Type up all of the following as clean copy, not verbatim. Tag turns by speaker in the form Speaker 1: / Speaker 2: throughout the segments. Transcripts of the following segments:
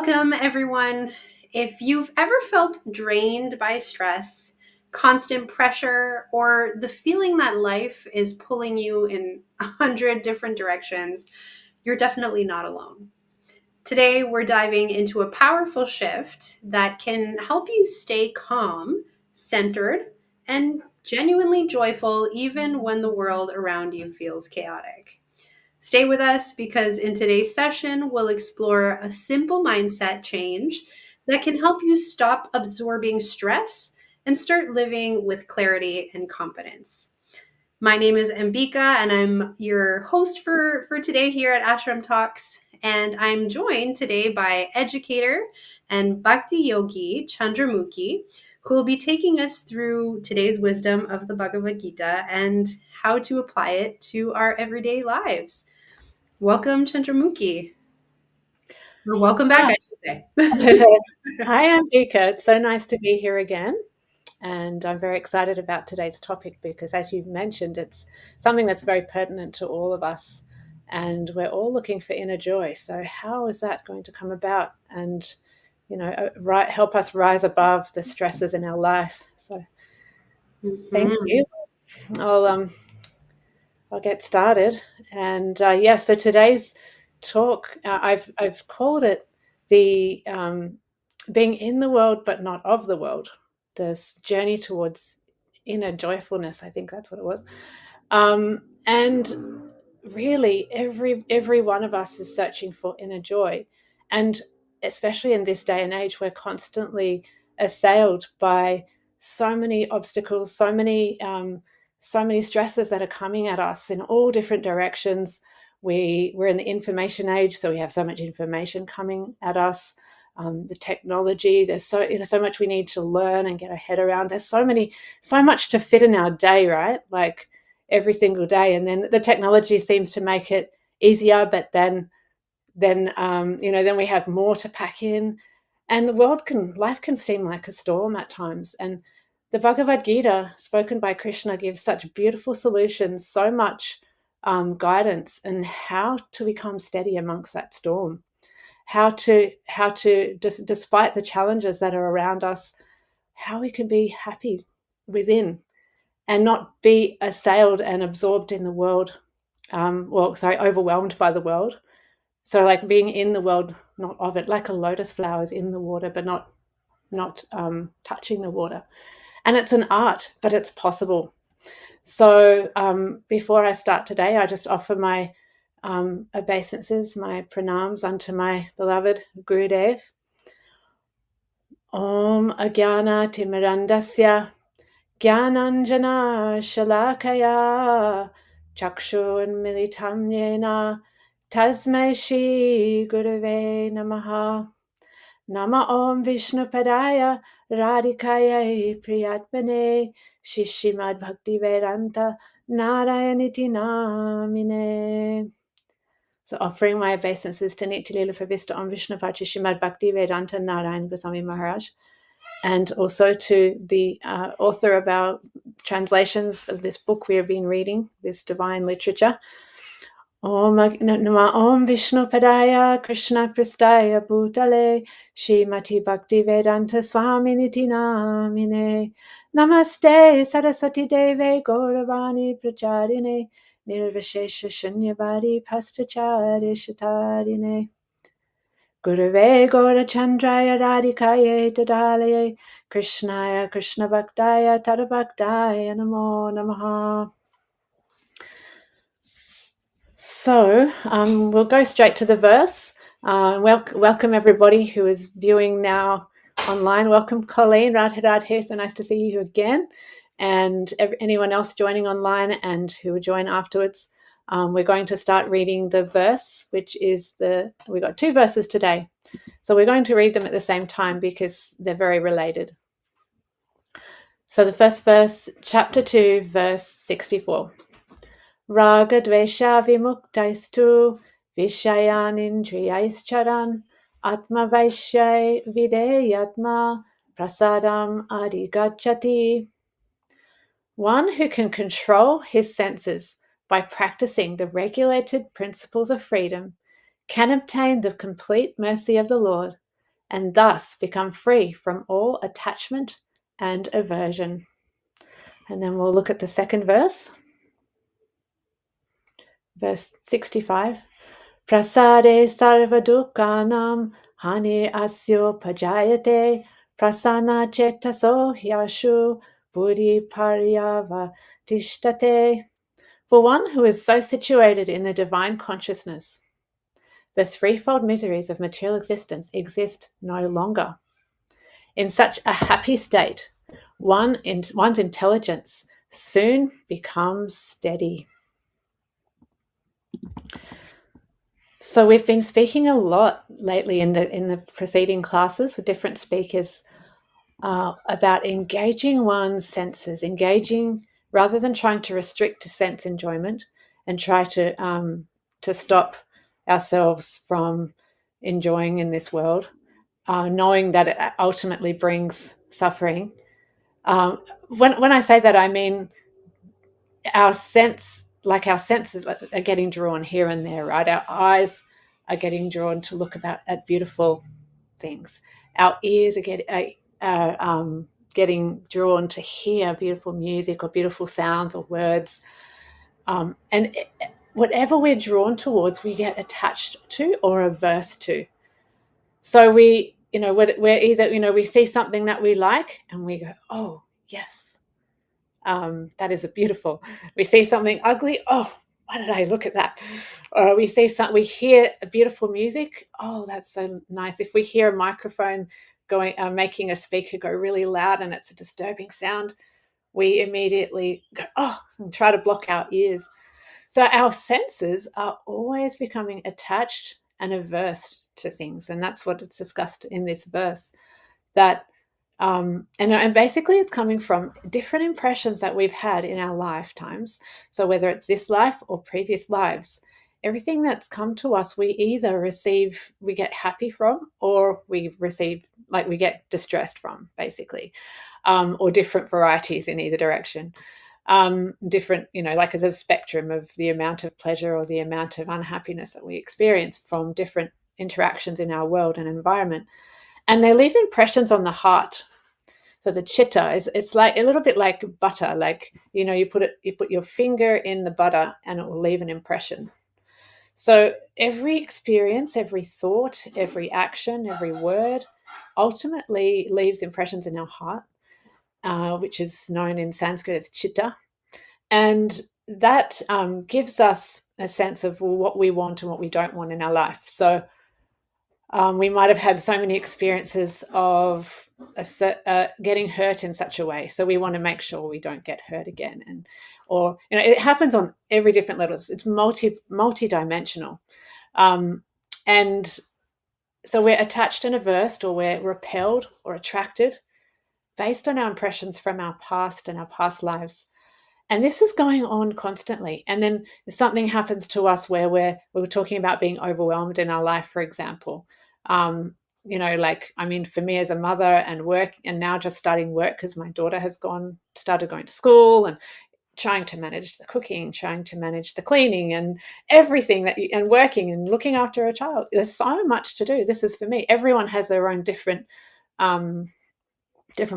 Speaker 1: Welcome, everyone. If you've ever felt drained by stress, constant pressure, or the feeling that life is pulling you in 100 different directions, you're definitely not alone. Today, we're diving into a powerful shift that can help you stay calm, centered, and genuinely joyful even when the world around you feels chaotic. Stay with us because in today's session, we'll explore a simple mindset change that can help you stop absorbing stress and start living with clarity and confidence. My name is Ambika, and I'm your host for today here at Ashram Talks. And I'm joined today by educator and Bhakti Yogi Chandramukhi, who will be taking us through today's wisdom of the Bhagavad Gita and how to apply it to our everyday lives. Welcome, Chandramukhi. Or welcome back, I should say.
Speaker 2: Hi, Ambika. It's so nice to be here again. And I'm very excited about today's topic because, as you've mentioned, it's something that's very pertinent to all of us. And we're all looking for inner joy. So, how is that going to come about and, help us rise above the stresses in our life? So, thank you. I'll, I'll get started. And so today's talk, I've called it the being in the world but not of the world. This journey towards inner joyfulness. I think that's what it was. And really, every one of us is searching for inner joy, and especially in this day and age, we're constantly assailed by so many obstacles, so many stresses that are coming at us in all different directions. We're in the information age, so we have so much information coming at us. The technology, there's so much we need to learn and get our head around. There's so much to fit in our day, right? Like every single day, and then the technology seems to make it easier, but then we have more to pack in, and life can seem like a storm at times. And the Bhagavad Gita, spoken by Krishna, gives such beautiful solutions, so much guidance, and how to become steady amongst that storm. How to despite the challenges that are around us, how we can be happy within and not be assailed and absorbed in the world. Overwhelmed by the world. So, like being in the world, not of it, like a lotus flower is in the water, but not touching the water. And it's an art, but it's possible. So before I start today, I just offer my obeisances, my pranams unto my beloved Gurudev. Om Agyana Timirandasya Gyananjana Shalakaya Chakshun Militam Yena Tasmai Shri Gurave Namaha. Nama Om Vishnu Padaya Radhikaya Priyatmane Shishimad Bhakti Vedanta Narayaniti Namine. So offering my obeisances to Nitya Lila Pravista Om Vishnu Pacha Shrimad Bhakti Vedanta Narayan Goswami Maharaj, and also to the author of our translations of this book we have been reading, this divine literature. Nama Om Vishnu Padaya Krishna Prastaya Bhutale Shrimati Bhakti Vedanta Swaminiti Namine. Namaste Saraswati Deve Gauravani Pracharine Nirvishesha Shunyavadi Pastacharya Shatarine. Gurave Gaurachandraya Radhikaye Tadalaye Krishnaya Krishna Bhaktaya Tadabhaktaya Namo Namaha. So we'll go straight to the verse. Welcome everybody who is viewing now online. Welcome Colleen, Radhe Radhe, so nice to see you again. And anyone else joining online and who will join afterwards. We're going to start reading the verse, which is we got two verses today. So we're going to read them at the same time because they're very related. So the first verse, chapter 2, verse 64. Raga dvesha vimuktaistu vishayan indriyaischharan atma vaishyai videyatma prasadam adhigacchati. One who can control his senses by practicing the regulated principles of freedom can obtain the complete mercy of the Lord and thus become free from all attachment and aversion. And then we'll look at the second verse, verse 65. Prasade sarva dukkanam hani asyo pajayate prasana chetaso hyashu buddhi paryava tishtate. For one who is so situated in the divine consciousness, the threefold miseries of material existence exist no longer. In such a happy state, one's intelligence soon becomes steady. So we've been speaking a lot lately in the preceding classes with different speakers about engaging one's senses, engaging rather than trying to restrict sense enjoyment and try to stop ourselves from enjoying in this world, knowing that it ultimately brings suffering. When I say that, I mean our senses are getting drawn here and there, right? Our eyes are getting drawn to look at beautiful things. Our ears are getting drawn to hear beautiful music or beautiful sounds or words. Whatever we're drawn towards, we get attached to or averse to. So we're either, we see something that we like and we go, oh, yes, that is beautiful. We see something ugly. Oh, why did I look at that? Or we hear beautiful music. Oh, that's so nice. If we hear a microphone making a speaker go really loud and it's a disturbing sound, we immediately go, oh, and try to block our ears. So our senses are always becoming attached and averse to things. And that's what it's discussed in this verse, that and basically it's coming from different impressions that we've had in our lifetimes. So whether it's this life or previous lives, everything that's come to us, we either we get happy from, or we get distressed from, basically, or different varieties in either direction. Different, like as a spectrum of the amount of pleasure or the amount of unhappiness that we experience from different interactions in our world and environment. And they leave impressions on the heart. So the chitta it's like a little bit like butter, like you put your finger in the butter and it will leave an impression. So every experience, every thought, every action, every word ultimately leaves impressions in our heart, which is known in Sanskrit as chitta. And that gives us a sense of what we want and what we don't want in our life. So we might have had so many experiences of getting hurt in such a way, so we want to make sure we don't get hurt again, or it happens on every different levels. It's multi-dimensional, and so we're attached and averse, or we're repelled or attracted based on our impressions from our past and our past lives. And this is going on constantly. And then something happens to us where we were talking about being overwhelmed in our life, for example. For me as a mother and work, and now just starting work because my daughter has started going to school, and trying to manage the cooking, trying to manage the cleaning and everything and working and looking after a child. There's so much to do. This is for me. Everyone has their own different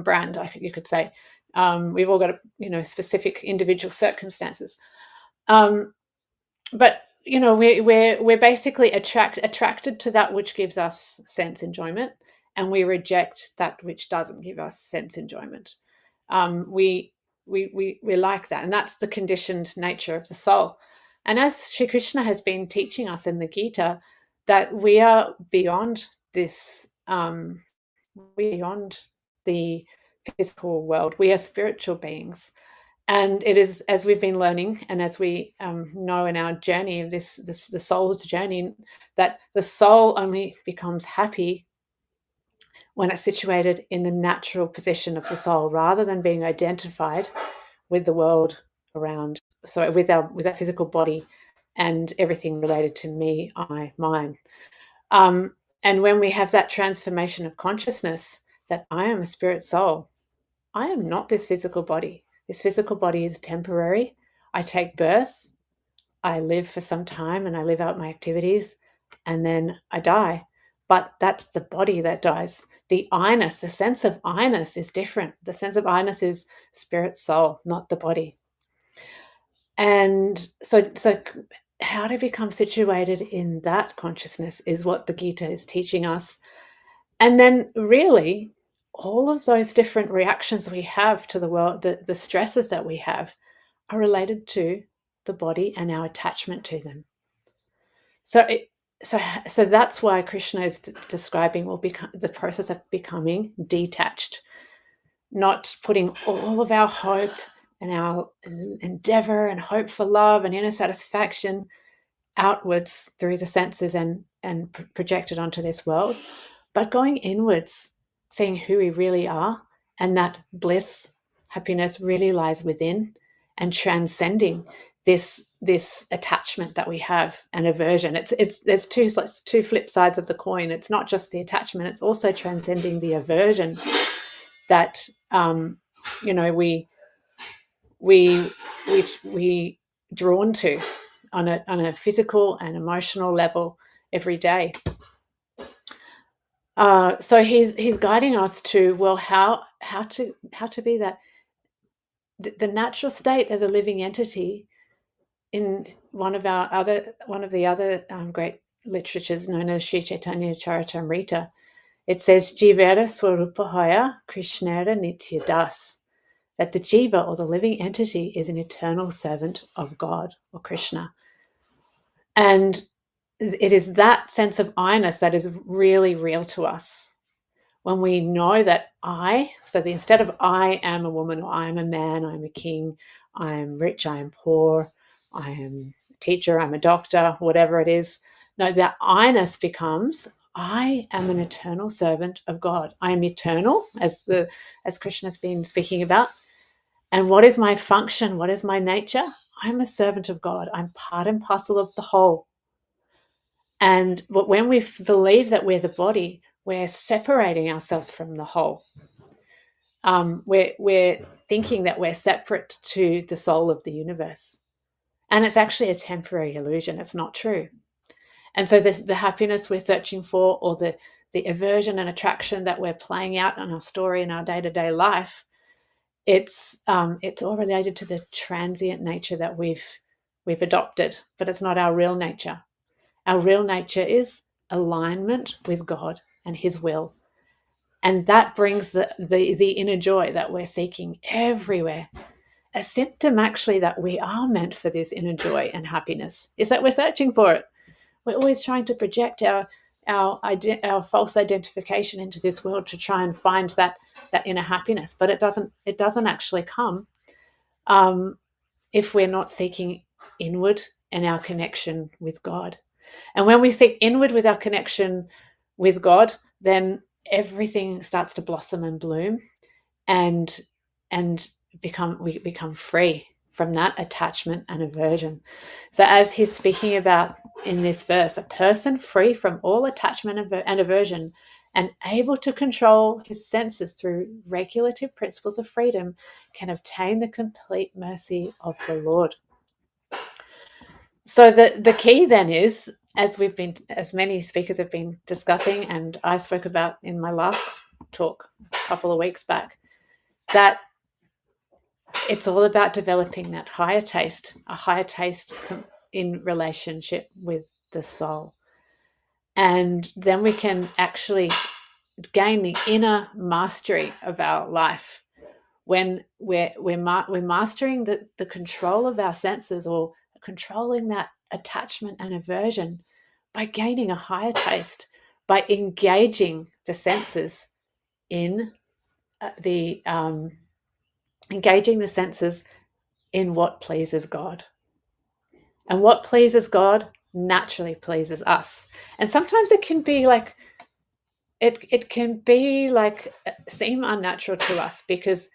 Speaker 2: brand, you could say. We've all got specific individual circumstances, but we're basically attracted to that which gives us sense enjoyment, and we reject that which doesn't give us sense enjoyment. We like that, and that's the conditioned nature of the soul. And as Shri Krishna has been teaching us in the Gita, that we are beyond this, beyond the physical world. We are spiritual beings. And it is, as we've been learning, and as we know in our journey of the soul's journey, that the soul only becomes happy when it's situated in the natural position of the soul, rather than being identified with the world around. So with our physical body and everything related to me, I, mine. And when we have that transformation of consciousness, that I am a spirit soul, I am not this physical body. This physical body is temporary. I take birth, I live for some time, and I live out my activities, and then I die. but that's the body that dies. The I-ness, the sense of I-ness is different. The sense of I-ness is spirit, soul, not the body. And so how to become situated in that consciousness is what the Gita is teaching us. And then really all of those different reactions we have to the world, the stresses that we have, are related to the body and our attachment to them. So so that's why Krishna is describing the process of becoming detached, not putting all of our hope and our endeavor and hope for love and inner satisfaction outwards through the senses and projected onto this world, but going inwards, seeing who we really are, and that bliss, happiness really lies within, and transcending this attachment that we have and aversion. It's there's two flip sides of the coin. It's not just the attachment; it's also transcending the aversion that we drawn to on a physical and emotional level every day. So he's guiding us to, well, how to be that the natural state of the living entity. In one of the other great literatures known as Sri Chaitanya Charitamrita, it says Jivera Swarupahaya Krishnera Nitya Das, that the jiva, or the living entity, is an eternal servant of God or Krishna. And it is that sense of I-ness that is really real to us. When we know that instead of I am a woman, or I am a man, I'm a king, I am rich, I am poor, I am a teacher, I'm a doctor, whatever it is. No, that I-ness becomes, I am an eternal servant of God. I am eternal, as Krishna's been speaking about. And what is my function? What is my nature? I'm a servant of God. I'm part and parcel of the whole. And when we believe that we're the body, we're separating ourselves from the whole. We're thinking that we're separate to the soul of the universe. And it's actually a temporary illusion. It's not true. And so the happiness we're searching for, or the aversion and attraction that we're playing out in our story in our day-to-day life, it's all related to the transient nature that we've adopted, but it's not our real nature. Our real nature is alignment with God and his will. And that brings the inner joy that we're seeking everywhere. A symptom, actually, that we are meant for this inner joy and happiness is that we're searching for it. We're always trying to project our false identification into this world to try and find that inner happiness, but it doesn't actually come if we're not seeking inward and our connection with God. And when we seek inward with our connection with God, then everything starts to blossom and bloom, and we become free from that attachment and aversion. So as he's speaking about in this verse, a person free from all attachment and aversion and able to control his senses through regulative principles of freedom can obtain the complete mercy of the Lord. So the key then is, as many speakers have been discussing, and I spoke about in my last talk a couple of weeks back, that it's all about developing that a higher taste in relationship with the soul. And then we can actually gain the inner mastery of our life when we're mastering the control of our senses, or controlling that attachment and aversion, by gaining a higher taste, by engaging the senses in what pleases God. And what pleases God naturally pleases us. And sometimes it can be like seem unnatural to us, because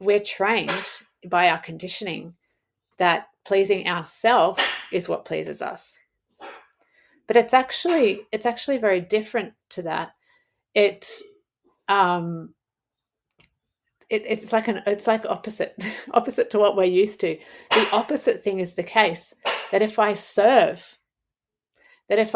Speaker 2: we're trained by our conditioning that pleasing ourselves is what pleases us. But it's actually very different to that. It's like opposite to what we're used to. The opposite thing is the case, that if I serve, That if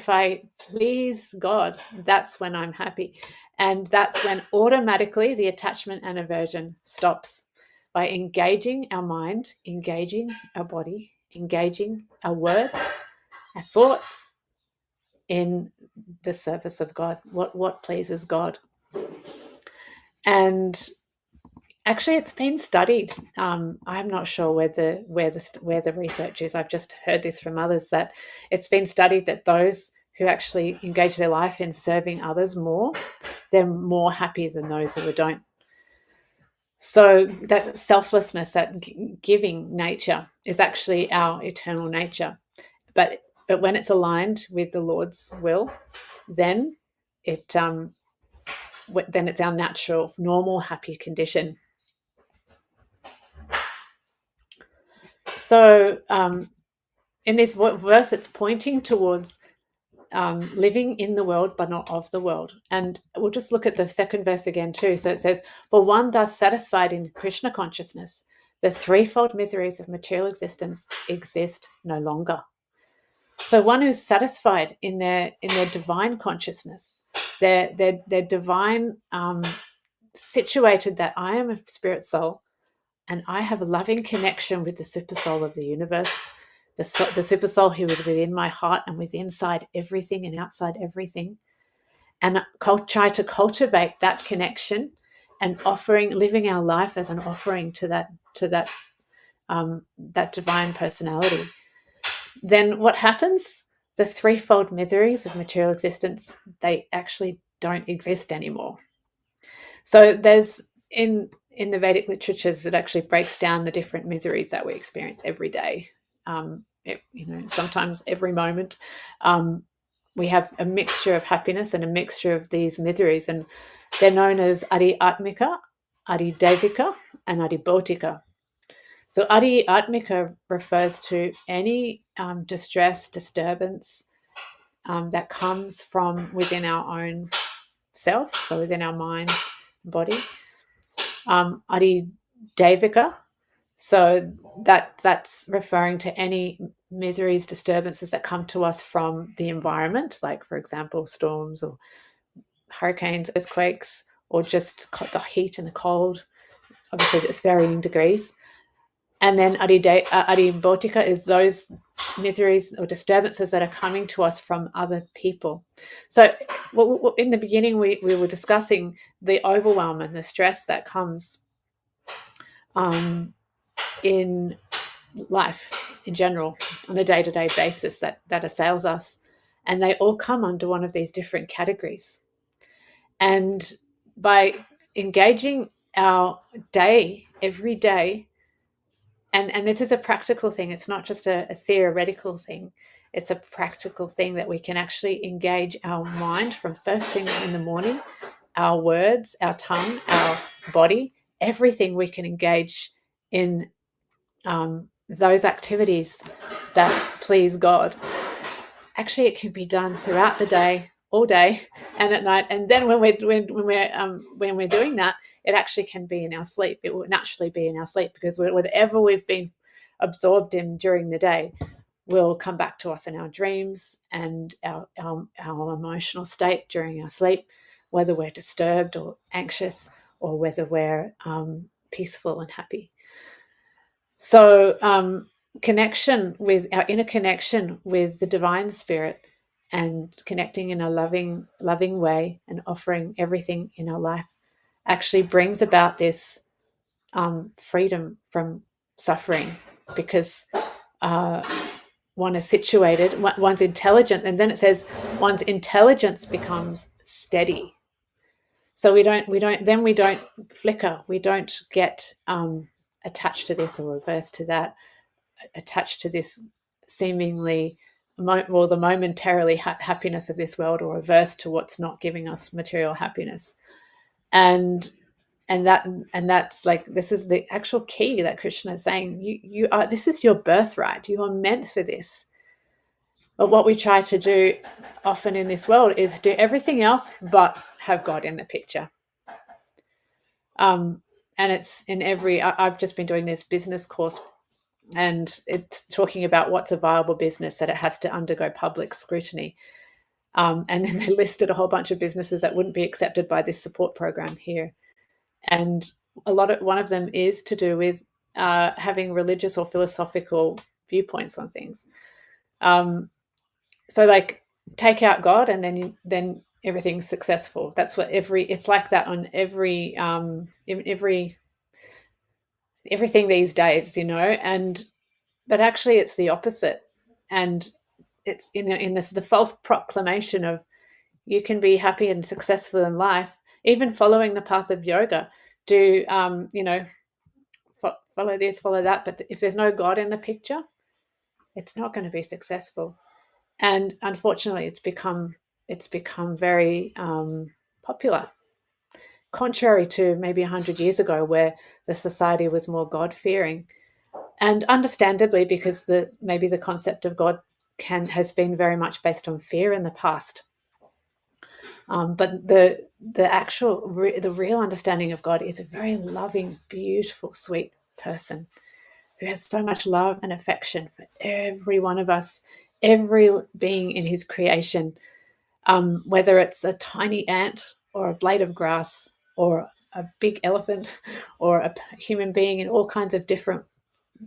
Speaker 2: I please God, that's when I'm happy. And that's when automatically the attachment and aversion stops, by engaging our mind, engaging our body, engaging our words, our thoughts in the service of God, what pleases God. And actually, it's been studied. I'm not sure where the research is. I've just heard this from others, that it's been studied that those who actually engage their life in serving others more, they're more happy than those who don't. So that selflessness, that giving nature, is actually our eternal nature. But when it's aligned with the Lord's will, then it's our natural, normal, happy condition. So in this verse, it's pointing towards living in the world but not of the world. And we'll just look at the second verse again too. So it says, for one thus satisfied in Krishna consciousness, the threefold miseries of material existence exist no longer. So one who's satisfied in their divine consciousness, their divine situated that I am a spirit soul and I have a loving connection with the super soul of the universe, the super soul who is within my heart and within inside everything and outside everything, and try to cultivate that connection and living our life as an offering to that divine personality. Then what happens? The threefold miseries of material existence, they actually don't exist anymore. So there's in the Vedic literatures, it actually breaks down the different miseries that we experience every day. Sometimes every moment, we have a mixture of happiness and a mixture of these miseries, and they're known as Adi Atmika, Adi Devika, and Adi Bhautika. So Adi Atmika refers to any distress, disturbance that comes from within our own self, so within our mind, body. Adi Devika, so that's referring to any miseries, disturbances that come to us from the environment, like, for example, storms or hurricanes, earthquakes, or just the heat and the cold. Obviously, it's varying degrees. And then Adi Bhautika is those miseries or disturbances that are coming to us from other people. So in the beginning, we were discussing the overwhelm and the stress that comes in life in general on a day-to-day basis that assails us. And they all come under one of these different categories. And by engaging our day every day, and this is a practical thing, it's not just a theoretical thing, it's a practical thing that we can actually engage our mind from first thing in the morning, our words, our tongue, our body, everything we can engage in those activities that please God. Actually, it can be done throughout the day, all day, and at night. And then when we're doing that, it actually can be in our sleep. It will naturally be in our sleep, because whatever we've been absorbed in during the day will come back to us in our dreams and our emotional state during our sleep, whether we're disturbed or anxious or whether we're peaceful and happy. So connection with our inner connection with the divine spirit, and connecting in a loving way and offering everything in our life, actually brings about this freedom from suffering, because one is situated, one's intelligent, and then it says one's intelligence becomes steady. So we don't flicker, we don't get attached to this or reverse to that, attached to this seemingly the momentarily happiness of this world, or averse to what's not giving us material happiness. And that's like, this is the actual key that Krishna is saying. You are, this is your birthright, you are meant for this. But what we try to do often in this world is do everything else but have God in the picture. And it's in I've just been doing this business course and it's talking about what's a viable business, that it has to undergo public scrutiny. And then they listed a whole bunch of businesses that wouldn't be accepted by this support program here. And one of them is to do with having religious or philosophical viewpoints on things. So like take out God, and then everything's successful. That's what it's like that on everything these days, and but actually it's the opposite. And it's in this the false proclamation of you can be happy and successful in life, even following the path of yoga. Do follow this, follow that, but if there's no God in the picture, it's not going to be successful. And unfortunately, it's become very popular, contrary to maybe 100 years ago, where the society was more God fearing, and understandably, because maybe the concept of God has been very much based on fear in the past. But the real understanding of God is a very loving, beautiful, sweet person who has so much love and affection for every one of us, every being in his creation, whether it's a tiny ant or a blade of grass or a big elephant or a human being in all kinds of different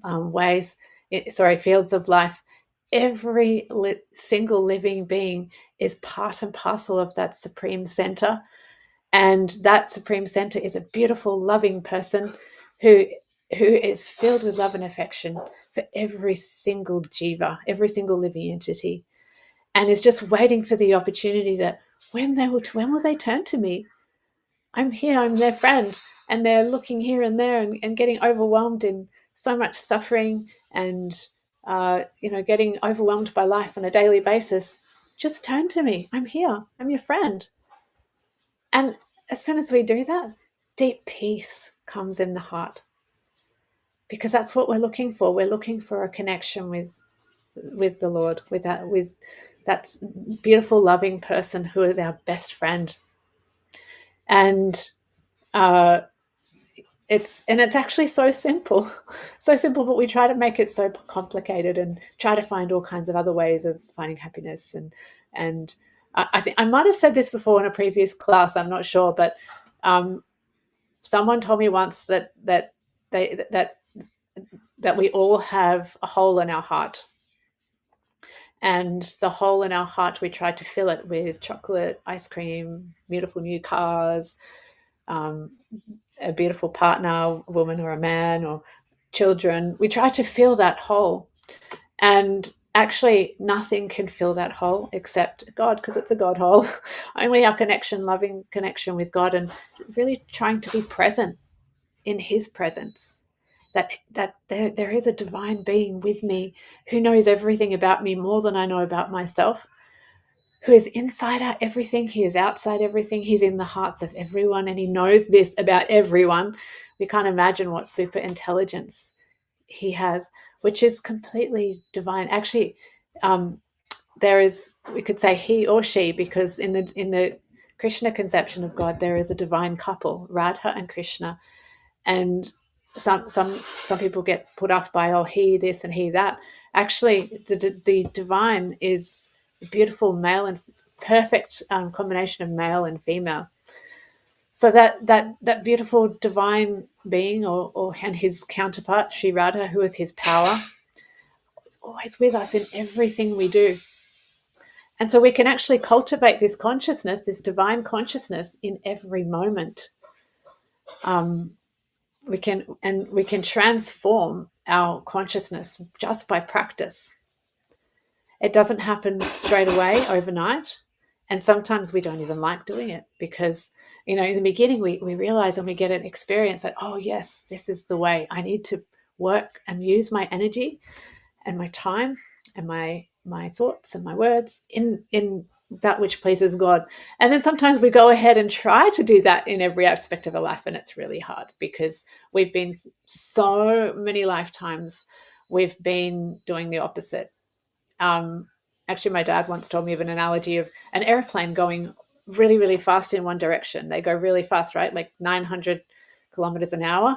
Speaker 2: ways, fields of life. Every single living being is part and parcel of that supreme center. And that supreme center is a beautiful, loving person who is filled with love and affection for every single jiva, every single living entity, and is just waiting for the opportunity that when will they turn to me? I'm here, I'm their friend, and they're looking here and there and getting overwhelmed in so much suffering and getting overwhelmed by life on a daily basis. Just turn to me. I'm here. I'm your friend. And as soon as we do that, deep peace comes in the heart, because that's what we're looking for. We're looking for a connection with the Lord, with that beautiful, loving person who is our best friend. And it's actually so simple, but we try to make it so complicated and try to find all kinds of other ways of finding happiness. And I think I might have said this before in a previous class, I'm not sure, but someone told me once that we all have a hole in our heart, and the hole in our heart, we try to fill it with chocolate, ice cream, beautiful new cars, a beautiful partner, a woman or a man, or children. We try to fill that hole, and actually nothing can fill that hole except God, because it's a God hole. Only our loving connection with God, and really trying to be present in his presence, that there is a divine being with me who knows everything about me, more than I know about myself, who is inside out everything, he is outside everything, he's in the hearts of everyone, and he knows this about everyone. We can't imagine what super intelligence he has, which is completely divine. Actually, there is, we could say he or she, because in the Krishna conception of God, there is a divine couple, Radha and Krishna. And some people get put off by, oh, he this and he that. Actually, the divine is a beautiful male and perfect combination of male and female. So that beautiful divine being, and his counterpart, Sri Radha, who is his power, is always with us in everything we do. And so we can actually cultivate this consciousness, this divine consciousness, in every moment. We can transform our consciousness just by practice. It doesn't happen straight away overnight, and sometimes we don't even like doing it, because in the beginning we realize, and we get an experience that, oh yes, this is the way I need to work and use my energy and my time and my thoughts and my words in that which pleases God. And then sometimes we go ahead and try to do that in every aspect of our life, and it's really hard, because we've been so many lifetimes we've been doing the opposite. Actually, my dad once told me of an analogy of an airplane going really, really fast in one direction. They go really fast, right? Like 900 kilometers an hour.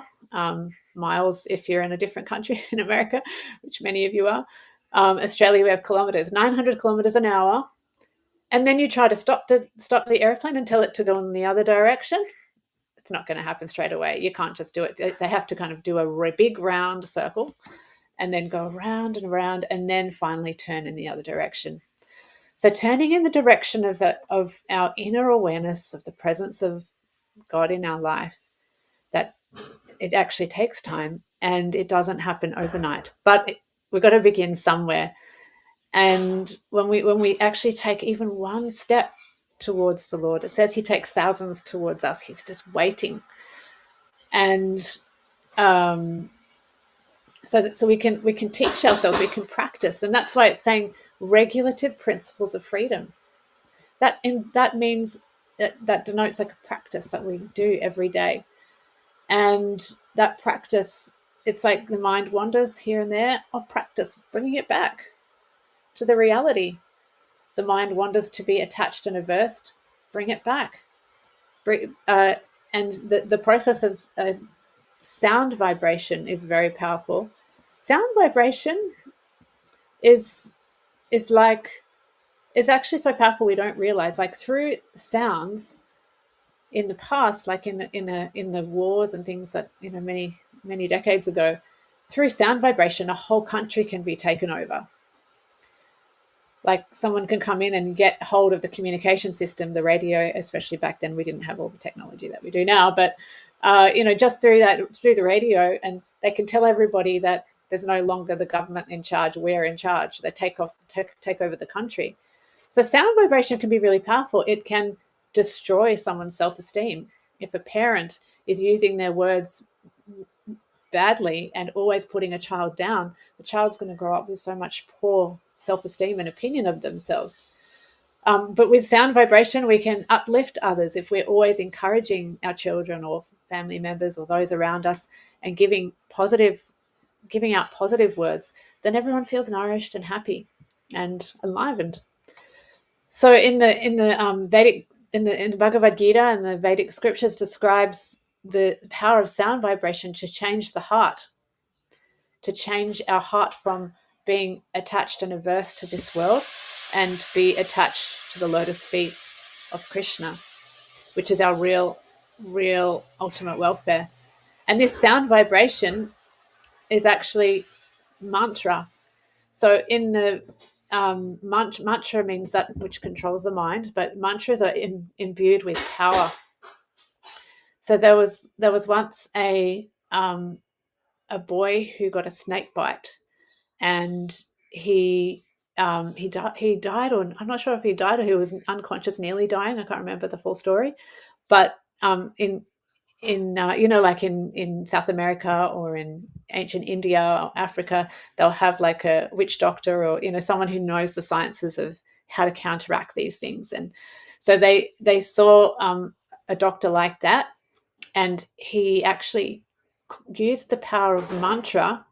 Speaker 2: miles if you're in a different country in America, which many of you are. Australia, we have kilometers, 900 kilometers an hour. And then you try to stop the airplane and tell it to go in the other direction. It's not going to happen straight away. You can't just do it. They have to kind of do a big round circle and then go around and around and then finally turn in the other direction. So turning in the direction of our inner awareness of the presence of God in our life, that it actually takes time and it doesn't happen overnight. But we've got to begin somewhere. And when we actually take even one step towards the Lord, it says he takes thousands towards us. He's just waiting. And so we can teach ourselves, we can practice. And that's why it's saying regulative principles of freedom. That means that denotes like a practice that we do every day. And that practice, it's like the mind wanders here and there. I'll practice bringing it back to the reality. The mind wanders to be attached and averse. Bring it back. And the process of sound vibration is very powerful. Sound vibration is actually so powerful we don't realize. Like through sounds in the past, like in the wars and things that many decades ago, through sound vibration, a whole country can be taken over. Like someone can come in and get hold of the communication system, the radio, especially back then we didn't have all the technology that we do now, but just through the radio, and they can tell everybody that there's no longer the government in charge, we're in charge. They take over the country. So sound vibration can be really powerful. It can destroy someone's self-esteem. If a parent is using their words badly and always putting a child down, the child's going to grow up with so much poor self-esteem and opinion of themselves. But with sound vibration, we can uplift others if we're always encouraging our children or family members or those around us and giving out positive words. Then everyone feels nourished and happy and enlivened. So in the Vedic, in the Bhagavad Gita and the Vedic scriptures describes the power of sound vibration to change the heart, to change our heart from being attached and averse to this world and be attached to the lotus feet of Krishna, which is our real ultimate welfare. And this sound vibration is actually mantra. So in the mantra means that which controls the mind, but mantras are imbued with power. So there was once a boy who got a snake bite, and he died, or I'm not sure if he died or he was unconscious, nearly dying. I can't remember the full story, but in like in South America or in ancient India or Africa, they'll have like a witch doctor or someone who knows the sciences of how to counteract these things. And so they saw a doctor like that, and he actually used the power of mantra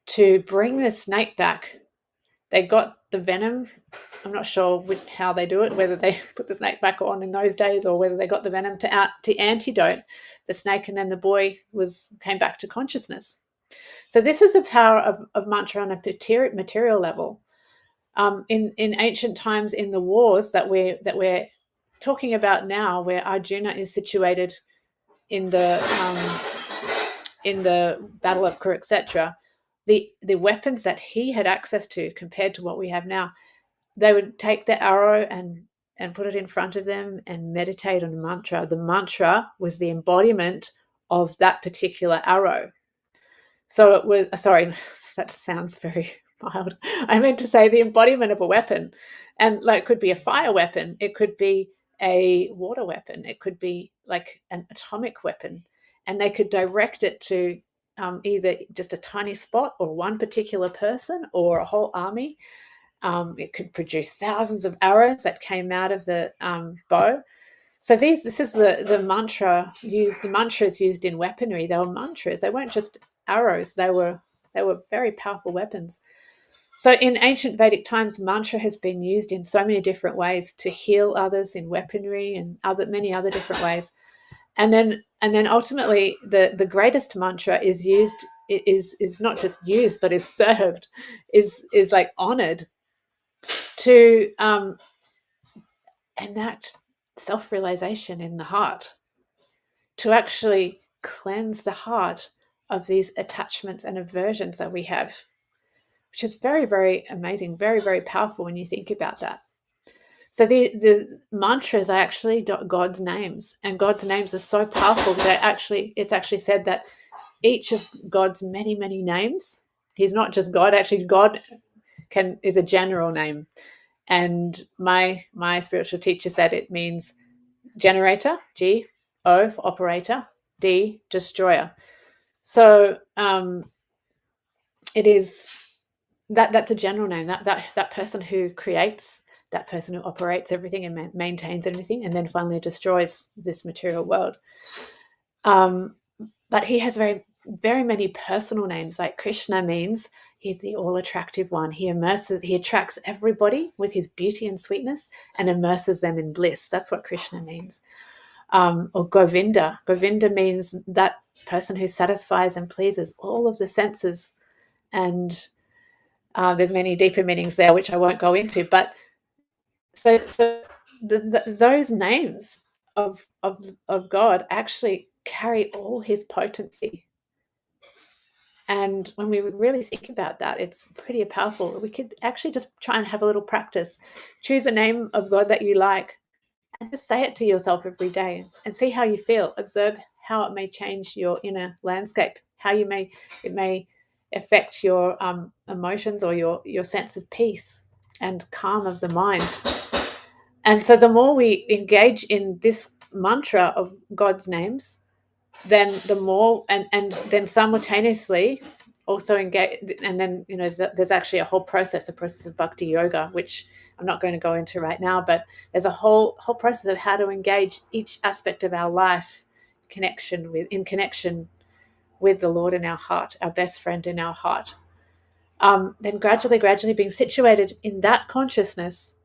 Speaker 2: to bring the snake back. They got the venom. I'm not sure how they do it, whether they put the snake back on in those days or whether they got the venom to antidote the snake, and then the boy came back to consciousness. So this is a power of mantra on a material level. In ancient times, in the wars that we're talking about now, where Arjuna is situated in the Battle of Kurukshetra, the weapons that he had access to compared to what we have now, they would take the arrow and put it in front of them and meditate on a mantra. The mantra was the embodiment of that particular arrow. So it was, sorry, that sounds very mild. I meant to say the embodiment of a weapon. And like, it could be a fire weapon. It could be a water weapon. It could be like an atomic weapon. And they could direct it to either just a tiny spot or one particular person or a whole army. It could produce thousands of arrows that came out of the bow. So this is the mantra used. The mantras used in weaponry, they were mantras. They weren't just arrows. They were very powerful weapons. So in ancient Vedic times, mantra has been used in so many different ways to heal others in weaponry and many other different ways. And then And then ultimately, the greatest mantra is used, is not just used, but is served, is like honored to enact self-realization in the heart, to actually cleanse the heart of these attachments and aversions that we have, which is very, very amazing, very, very powerful when you think about that. So the mantras are actually God's names, and God's names are so powerful that it's actually said that each of God's many, many names, he's not just God. Actually, God is a general name, and my spiritual teacher said it means generator, G, O for operator, D, destroyer. So it is that's a general name. That person who creates, that person who operates everything and maintains everything, and then finally destroys this material world. But he has very, very many personal names. Like Krishna means he's the all-attractive one. He attracts everybody with his beauty and sweetness and immerses them in bliss. That's what Krishna means. Or Govinda. Govinda means that person who satisfies and pleases all of the senses. And there's many deeper meanings there, which I won't go into. But so those names of God actually carry all his potency. And when we really think about that, it's pretty powerful. We could actually just try and have a little practice. Choose a name of God that you like and just say it to yourself every day and see how you feel. Observe how it may change your inner landscape, how it may affect your emotions or your sense of peace and calm of the mind. And so the more we engage in this mantra of God's names, then the more, and then simultaneously also engage. And then there's actually a process of bhakti yoga, which I'm not going to go into right now, but there's a whole process of how to engage each aspect of our life in connection with the Lord in our heart, our best friend in our heart. Then gradually being situated in that consciousness,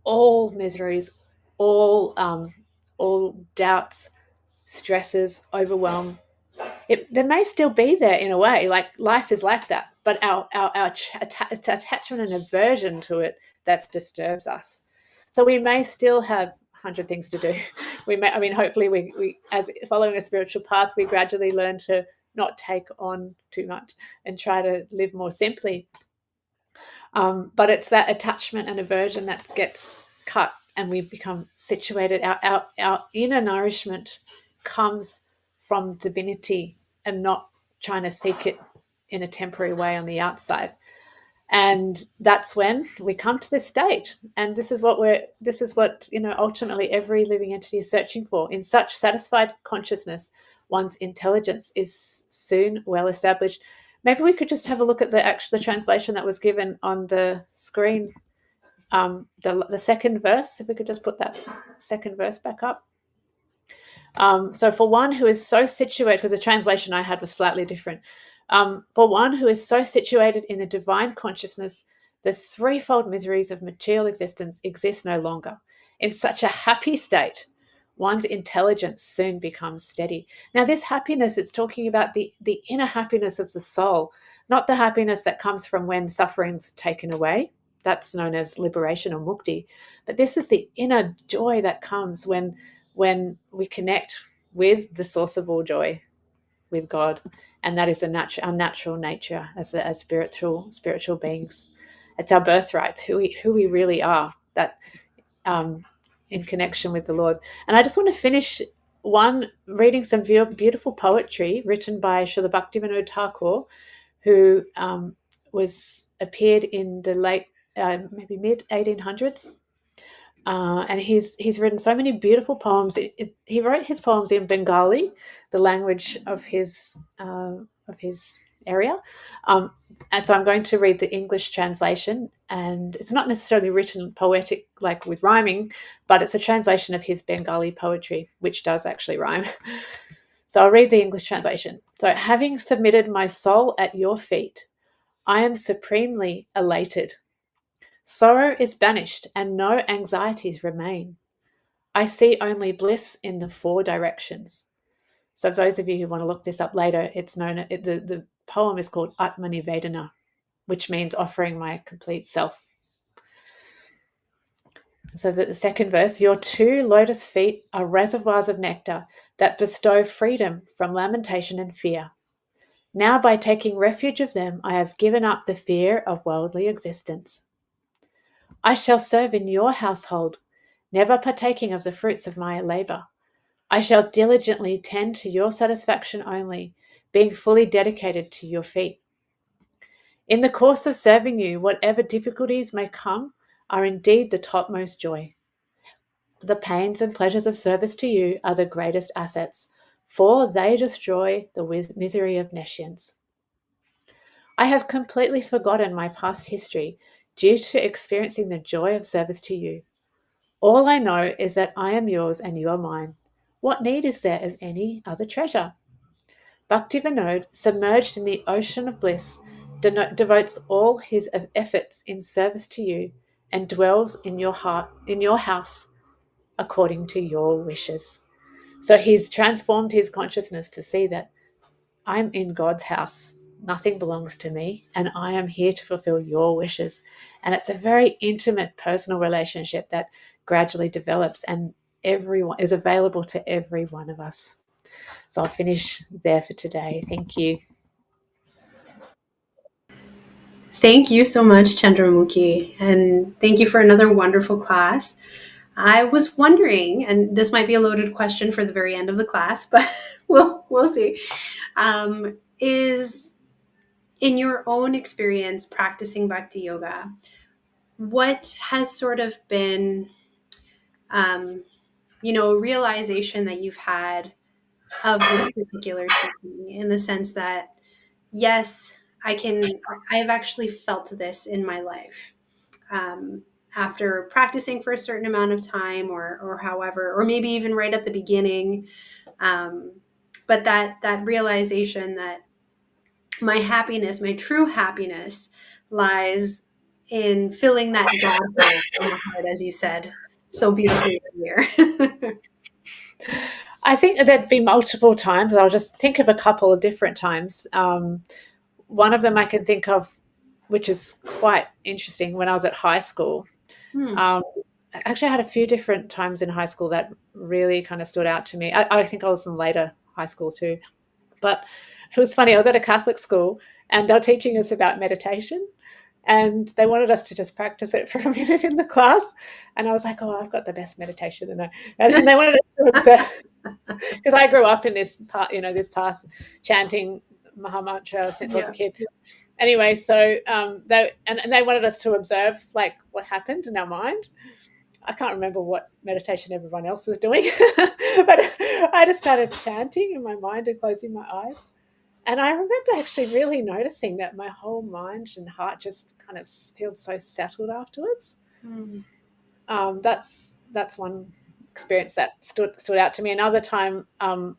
Speaker 2: all miseries, all doubts, stresses, overwhelm, they may still be there in a way. Like life is like that, but our attachment and aversion to it that disturbs us. So we may still have 100 things to do. Hopefully we as following a spiritual path, we gradually learn to not take on too much and try to live more simply. But it's that attachment and aversion that gets cut, and we become situated. Our inner nourishment comes from divinity and not trying to seek it in a temporary way on the outside. And that's when we come to this state. And this is what ultimately every living entity is searching for. In such satisfied consciousness, one's intelligence is soon well established. Maybe we could just have a look at the translation that was given on the screen. The second verse, if we could just put that second verse back up. So for one who is so situated, because the translation I had was slightly different. For one who is so situated in the divine consciousness, the threefold miseries of material existence exist no longer. In such a happy state, one's intelligence soon becomes steady. Now, this happiness, it's talking about the inner happiness of the soul, not the happiness that comes from when suffering's taken away. That's known as liberation or mukti. But this is the inner joy that comes when we connect with the source of all joy, with God, and that is our natural nature as spiritual beings. It's our birthright, who we really are, that in connection with the Lord. And I just want to finish reading some beautiful poetry written by Srila Bhaktivinoda Thakur, who appeared in the late maybe mid 1800s. And he's written so many beautiful poems. He wrote his poems in Bengali, the language of his area. And so I'm going to read the English translation, and it's not necessarily written poetic, like with rhyming, but it's a translation of his Bengali poetry, which does actually rhyme. So I'll read the English translation. So, having submitted my soul at your feet, I am supremely elated. Sorrow is banished and no anxieties remain. I see only bliss in the four directions. So those of you who want to look this up later, it's known, the poem is called Atmanivedana, which means offering my complete self. So that the second verse, your two lotus feet are reservoirs of nectar that bestow freedom from lamentation and fear. Now, by taking refuge of them, I have given up the fear of worldly existence. I shall serve in your household, never partaking of the fruits of my labor. I shall diligently tend to your satisfaction only, being fully dedicated to your feet. In the course of serving you, whatever difficulties may come are indeed the topmost joy. The pains and pleasures of service to you are the greatest assets, for they destroy the misery of nescience. I have completely forgotten my past history due to experiencing the joy of service to you. All I know is that I am yours and you are mine. What need is there of any other treasure? Bhaktivinoda, submerged in the ocean of bliss, devotes all his efforts in service to you and dwells in your heart, in your house, according to your wishes. So he's transformed his consciousness to see that I'm in God's house. Nothing belongs to me, and I am here to fulfill your wishes. And it's a very intimate, personal relationship that gradually develops, and everyone is available to every one of us. So I'll finish there for today. Thank you.
Speaker 1: Thank you so much, Chandramukhi, and thank you for another wonderful class. I was wondering, and this might be a loaded question for the very end of the class, but we'll see. Is in your own experience practicing bhakti yoga, what has sort of been, um, realization that you've had of this particular teaching, in the sense that, yes, I have actually felt this in my life. Um, After practicing for a certain amount of time, or however, or maybe even right at the beginning, um, but that realization that my happiness, my true happiness, lies in filling that God hole in the heart, as you said so beautifully earlier.
Speaker 2: I think there'd be multiple times. I'll just think of a couple of different times. One of them I can think of, which is quite interesting, when I was at high school.
Speaker 1: Hmm.
Speaker 2: Um, Actually, I had a few different times in high school that really kind of stood out to me. I think I was in later high school too. But it was funny. I was at a Catholic school and they were teaching us about meditation. And they wanted us to just practice it for a minute in the class. And I was like, oh, I've got the best meditation. And then they wanted us to observe, because I grew up in this part, this path chanting Maha Mantra since I was a
Speaker 1: Yeah.
Speaker 2: kid. Anyway, so they wanted us to observe like what happened in our mind. I can't remember what meditation everyone else was doing, but I just started chanting in my mind and closing my eyes. And I remember actually really noticing that my whole mind and heart just kind of feels so settled afterwards.
Speaker 1: Hmm.
Speaker 2: That's one experience that stood out to me. Another time, I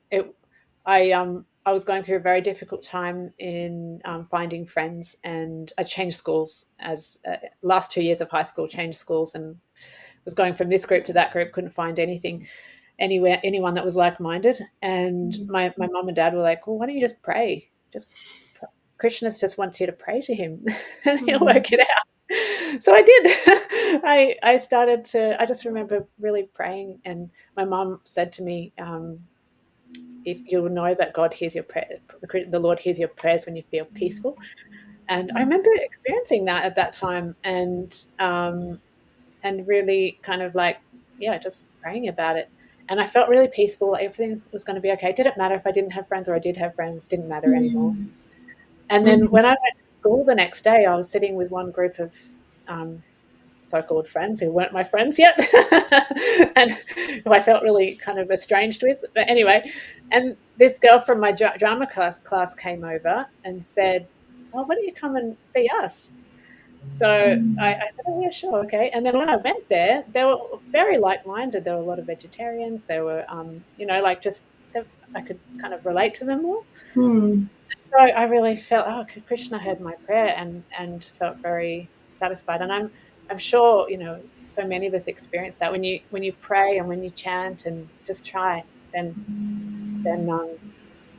Speaker 2: was going through a very difficult time in finding friends, and I changed schools as last 2 years of high school. Changed schools and was going from this group to that group. Couldn't find anyone that was like minded. And my mom and dad were like, "Well, why don't you just pray? Just Krishna just wants you to pray to him, and he'll
Speaker 1: Hmm.
Speaker 2: work it out." So I did. I started to. I just remember really praying, and my mom said to me, "If you'll know that God hears your prayer, the Lord hears your prayers when you feel peaceful." And I remember experiencing that at that time, and really kind of like, yeah, just praying about it. And I felt really peaceful. Everything was going to be okay. It didn't matter if I didn't have friends or I did have friends. It didn't matter anymore.
Speaker 1: Hmm.
Speaker 2: And then
Speaker 1: Hmm.
Speaker 2: when I went to school the next day, I was sitting with one group of um, so-called friends who weren't my friends yet, and who I felt really kind of estranged with. But anyway, and this girl from my drama class came over and said, "Oh, why don't you come and see us?" So I said, "Oh yeah, sure, okay." And then when I went there, they were very like-minded. There were a lot of vegetarians. There were, like just I could kind of relate to them more.
Speaker 1: Hmm.
Speaker 2: So I really felt, oh, Krishna heard my prayer, and felt very satisfied. And I'm sure so many of us experience that when you pray and when you chant and just try, then then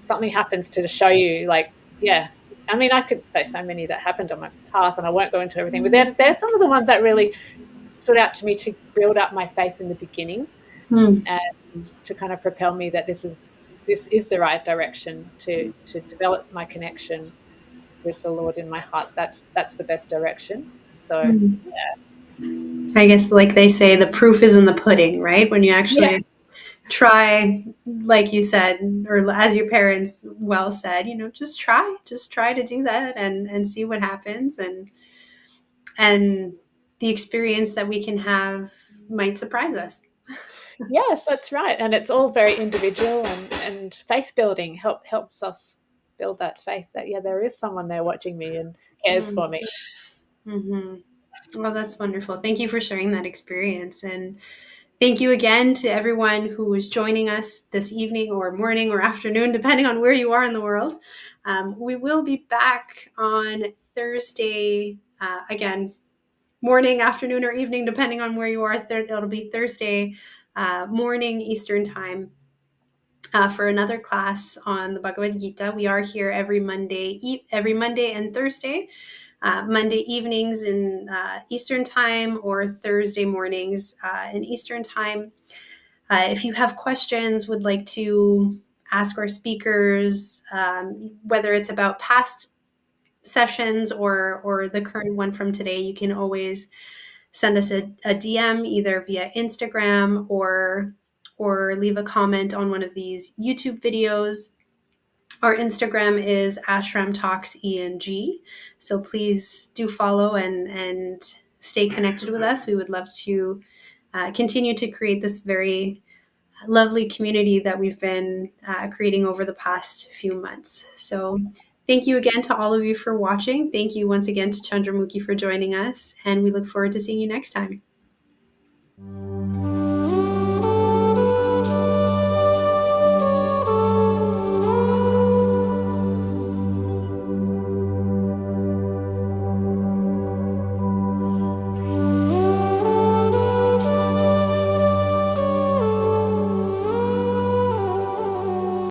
Speaker 2: something happens to show you, like, yeah. I mean, I could say so many that happened on my path, and I won't go into everything, but they're some of the ones that really stood out to me to build up my faith in the beginning,
Speaker 1: Mm.
Speaker 2: and to kind of propel me that this is the right direction to develop my connection with the Lord in my heart. That's the best direction. So
Speaker 1: Mm. I guess, like they say, the proof is in the pudding, right? When you
Speaker 2: yeah,
Speaker 1: actually try, like you said, or as your parents well said, just try to do that and see what happens, and the experience that we can have might surprise us.
Speaker 2: yes, that's right. And it's all very individual, and faith building helps us build that faith that, yeah, there is someone there watching me and cares for me.
Speaker 1: Mm-hmm. Well, that's wonderful. Thank you for sharing that experience. And thank you again to everyone who is joining us this evening or morning or afternoon, depending on where you are in the world. We will be back on Thursday, again, morning, afternoon, or evening, depending on where you are. It'll be Thursday morning Eastern time. For another class on the Bhagavad Gita. We are here every Monday and Thursday. Monday evenings in Eastern time, or Thursday mornings in Eastern time. If you have questions, would like to ask our speakers, whether it's about past sessions or the current one from today, you can always send us a DM either via Instagram or leave a comment on one of these YouTube videos. Our Instagram is Ashram Talks ENG. So please do follow and stay connected with us. We would love to continue to create this very lovely community that we've been creating over the past few months. So thank you again to all of you for watching. Thank you once again to Chandramukhi for joining us. And we look forward to seeing you next time.